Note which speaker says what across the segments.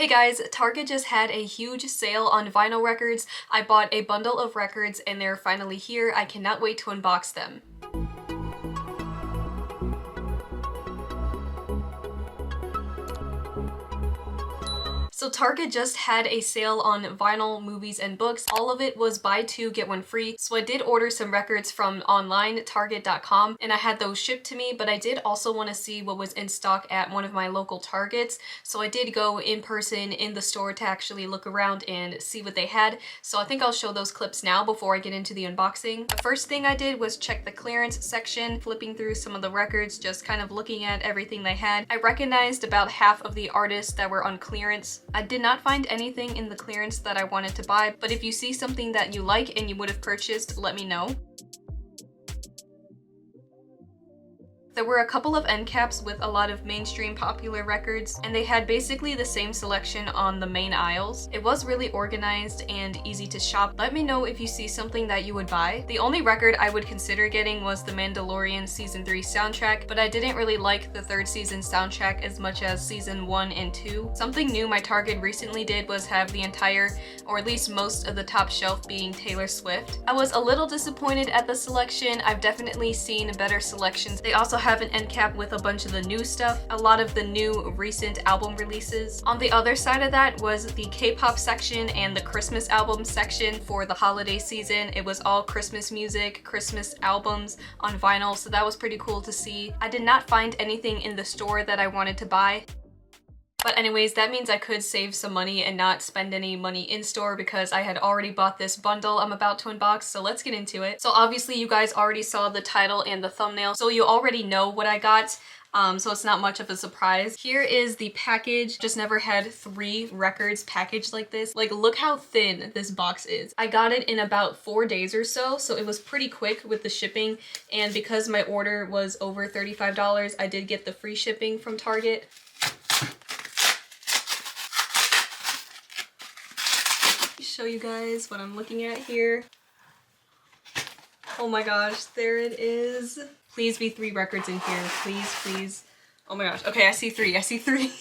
Speaker 1: Hey guys, Target just had a huge sale on vinyl records. I bought a bundle of records and they're finally here. I cannot wait to unbox them. So Target just had a sale on vinyl, movies, and books. All of it was buy two, get one free. So I did order some records from online, target.com, and I had those shipped to me, but I did also want to see what was in stock at one of my local Targets. So I did go in person in the store to actually look around and see what they had. So I think I'll show those clips now before I get into the unboxing. The first thing I did was check the clearance section, flipping through some of the records, just kind of looking at everything they had. I recognized about half of the artists that were on clearance. I did not find anything in the clearance that I wanted to buy, but if you see something that you like and you would have purchased, let me know. There were a couple of end caps with a lot of mainstream popular records, and they had basically the same selection on the main aisles. It was really organized and easy to shop. Let me know if you see something that you would buy. The only record I would consider getting was the Mandalorian Season 3 soundtrack, but I didn't really like the third season soundtrack as much as Season 1 and 2. Something new my Target recently did was have the entire, or at least most of the top shelf being Taylor Swift. I was a little disappointed at the selection. I've definitely seen better selections. They also have an end cap with a bunch of the new stuff, a lot of the new recent album releases. On the other side of that was the K-pop section and the Christmas album section for the holiday season. It was all Christmas music, Christmas albums on vinyl, so that was pretty cool to see. I did not find anything in the store that I wanted to buy. But anyways, that means I could save some money and not spend any money in store because I had already bought this bundle I'm about to unbox, so let's get into it. So obviously you guys already saw the title and the thumbnail, so you already know what I got. So it's not much of a surprise. Here is the package. Just never had 3 records packaged like this. Like, look how thin this box is. I got it in about 4 days or so, so it was pretty quick with the shipping, and because my order was over $35, I did get the free shipping from Target. Show you guys what I'm looking at here. Oh my gosh, there it is. Please be 3 records in here. Please, please. Oh my gosh. Okay, I see 3. I see 3.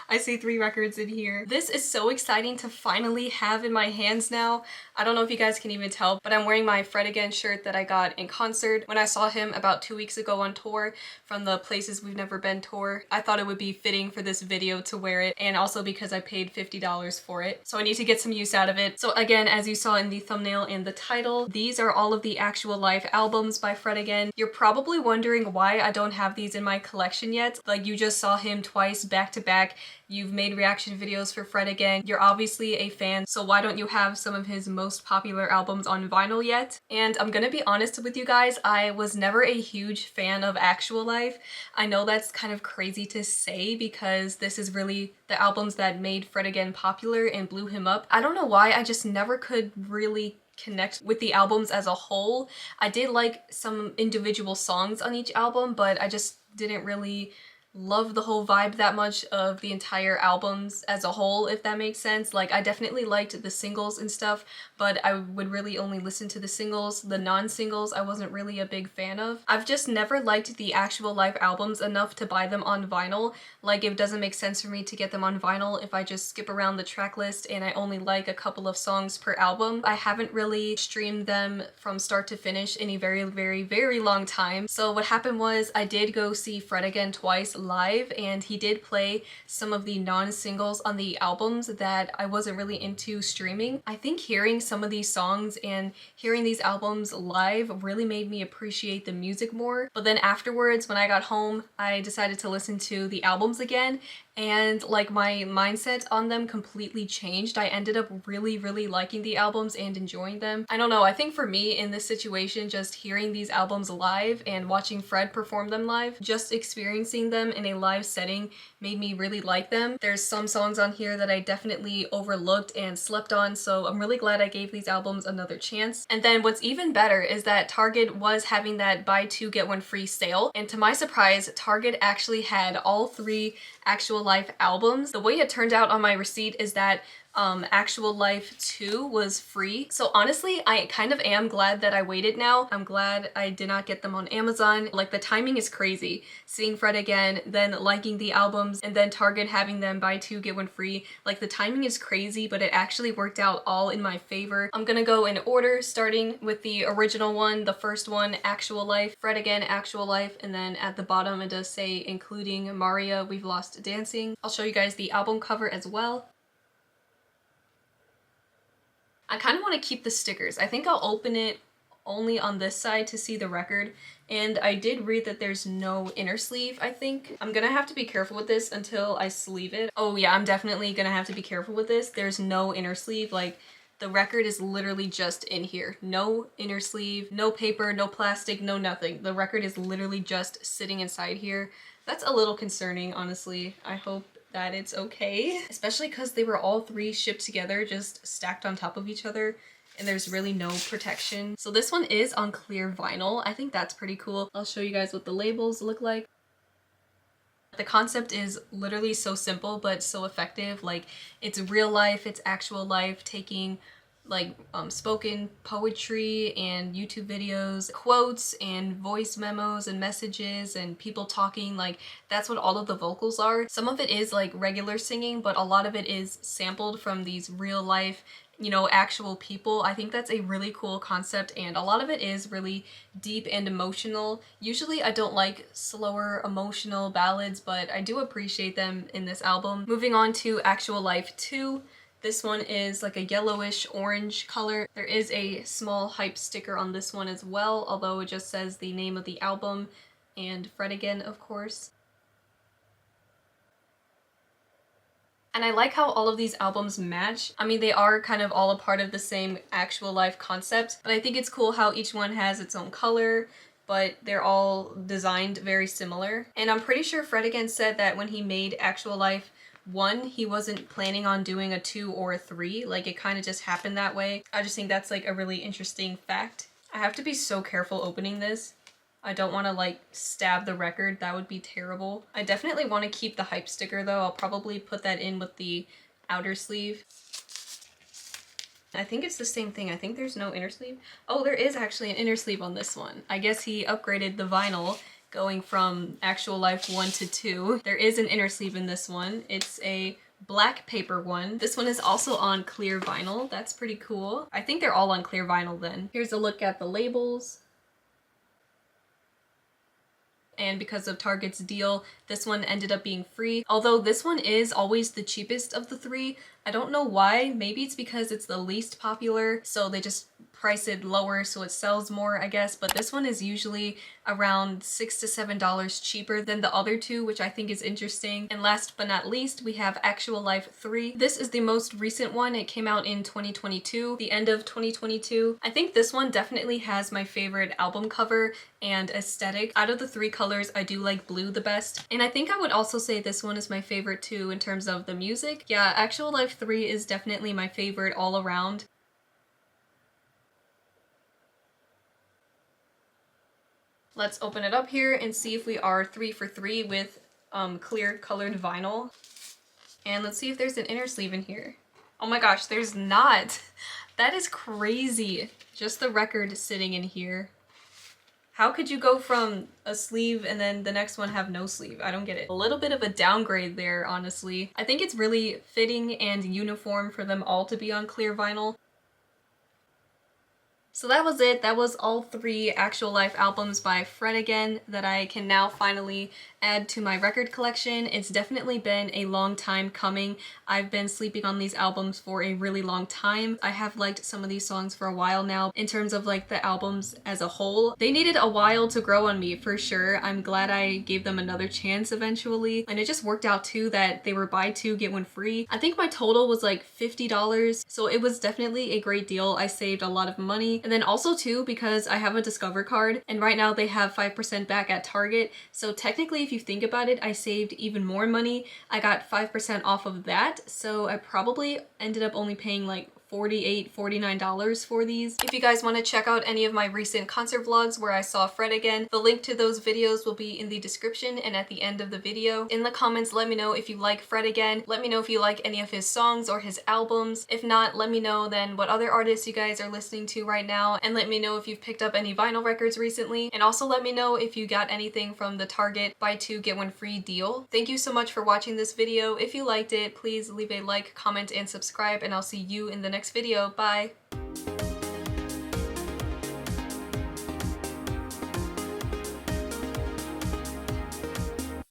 Speaker 1: I see 3 records in here. This is so exciting to finally have in my hands now. I don't know if you guys can even tell, but I'm wearing my Fred Again shirt that I got in concert when I saw him about 2 weeks ago on tour from the Places We've Never Been tour. I thought it would be fitting for this video to wear it, and also because I paid $50 for it. So I need to get some use out of it. So again, as you saw in the thumbnail and the title, these are all of the actual live albums by Fred Again. You're probably wondering why I don't have these in my collection yet. Like, you just saw him twice back to back. You've made reaction videos for Fred Again. You're obviously a fan, so why don't you have some of his most popular albums on vinyl yet? And I'm gonna be honest with you guys, I was never a huge fan of Actual Life. I know that's kind of crazy to say because this is really the albums that made Fred Again popular and blew him up. I don't know why, I just never could really connect with the albums as a whole. I did like some individual songs on each album, but I just didn't really love the whole vibe that much of the entire albums as a whole, if that makes sense. Like, I definitely liked the singles and stuff, but I would really only listen to the singles. The non-singles I wasn't really a big fan of. I've just never liked the actual live albums enough to buy them on vinyl. Like, it doesn't make sense for me to get them on vinyl if I just skip around the track list and I only like a couple of songs per album. I haven't really streamed them from start to finish in a very, very, very long time. So what happened was I did go see Fred Again twice live, and he did play some of the non-singles on the albums that I wasn't really into streaming. I think hearing some of these songs and hearing these albums live really made me appreciate the music more. But then afterwards, when I got home, I decided to listen to the albums again, and like, my mindset on them completely changed. I ended up really, really liking the albums and enjoying them. I don't know, I think for me in this situation, just hearing these albums live and watching Fred perform them live, just experiencing them in a live setting made me really like them. There's some songs on here that I definitely overlooked and slept on, so I'm really glad I gave these albums another chance. And then what's even better is that Target was having that buy 2 get 1 free sale, and to my surprise, Target actually had all 3 actual life albums. The way it turned out on my receipt is that Actual Life 2 was free. So honestly, I kind of am glad that I waited now. I'm glad I did not get them on Amazon. Like, the timing is crazy. Seeing Fred Again, then liking the albums, and then Target having them buy two, get one free. Like, the timing is crazy, but it actually worked out all in my favor. I'm gonna go in order, starting with the original one, the first one, Actual Life, Fred Again, Actual Life, and then at the bottom it does say, including Maria, We've Lost Dancing. I'll show you guys the album cover as well. I kind of want to keep the stickers. I think I'll open it only on this side to see the record. And I did read that there's no inner sleeve, I think. I'm gonna have to be careful with this until I sleeve it. Oh yeah, I'm definitely gonna have to be careful with this. There's no inner sleeve. Like, the record is literally just in here. No inner sleeve, no paper, no plastic, no nothing. The record is literally just sitting inside here. That's a little concerning, honestly. I hope that it's okay, especially because they were all three shipped together, just stacked on top of each other, and there's really no protection. So this one is on clear vinyl. I think that's pretty cool. I'll show you guys what the labels look like. The concept is literally so simple but so effective. Like, it's real life, it's actual life, taking like spoken poetry and YouTube videos, quotes and voice memos and messages and people talking. Like, that's what all of the vocals are. Some of it is like regular singing, but a lot of it is sampled from these real life, you know, actual people. I think that's a really cool concept, and a lot of it is really deep and emotional. Usually I don't like slower emotional ballads, but I do appreciate them in this album. Moving on to Actual Life 2. This one is like a yellowish orange color. There is a small hype sticker on this one as well, although it just says the name of the album and Fred Again, of course. And I like how all of these albums match. I mean, they are kind of all a part of the same Actual Life concept, but I think it's cool how each one has its own color, but they're all designed very similar. And I'm pretty sure Fred Again said that when he made Actual Life 1, he wasn't planning on doing a 2 or a 3. Like, it kind of just happened that way. I just think that's like a really interesting fact. I have to be so careful opening this. I don't want to like stab the record. That would be terrible. I definitely want to keep the hype sticker though. I'll probably put that in with the outer sleeve. I think it's the same thing. I think there's no inner sleeve. Oh, there is actually an inner sleeve on this one. I guess he upgraded the vinyl, going from Actual Life 1 to 2. There is an inner sleeve in this one. It's a black paper one. This one is also on clear vinyl. That's pretty cool. I think they're all on clear vinyl then. Here's a look at the labels. And because of Target's deal, this one ended up being free. Although this one is always the cheapest of the three. I don't know why. Maybe it's because it's the least popular, so they just price it lower so it sells more, I guess. But this one is usually around $6 to $7 cheaper than the other two, which I think is interesting. And last but not least, we have Actual Life 3. This is the most recent one. It came out in 2022, the end of 2022. I think this one definitely has my favorite album cover and aesthetic. Out of the three colors, I do like blue the best. And I think I would also say this one is my favorite too in terms of the music. Yeah, Actual Life 3 is definitely my favorite all around. Let's open it up here and see if we are 3 for 3 with clear colored vinyl. And let's see if there's an inner sleeve in here. Oh my gosh, there's not. That is crazy. Just the record sitting in here. How could you go from a sleeve and then the next one have no sleeve? I don't get it. A little bit of a downgrade there, honestly. I think it's really fitting and uniform for them all to be on clear vinyl. So that was it. That was all three Actual Life albums by Fred Again that I can now finally add to my record collection. It's definitely been a long time coming. I've been sleeping on these albums for a really long time. I have liked some of these songs for a while now. In terms of like the albums as a whole, they needed a while to grow on me for sure. I'm glad I gave them another chance eventually. And it just worked out too that they were buy two, get one free. I think my total was like $50. So it was definitely a great deal. I saved a lot of money. And then also too, because I have a Discover card and right now they have 5% back at Target. So technically if you think about it, I saved even more money. I got 5% off of that. So I probably ended up only paying like $48, $49 for these. If you guys want to check out any of my recent concert vlogs where I saw Fred again, the link to those videos will be in the description and at the end of the video. In the comments, let me know if you like Fred again. Let me know if you like any of his songs or his albums. If not, let me know then what other artists you guys are listening to right now, and let me know if you've picked up any vinyl records recently, and also let me know if you got anything from the Target buy two get one free deal. Thank you so much for watching this video. If you liked it, please leave a like, comment, and subscribe, and I'll see you in the next video. Bye!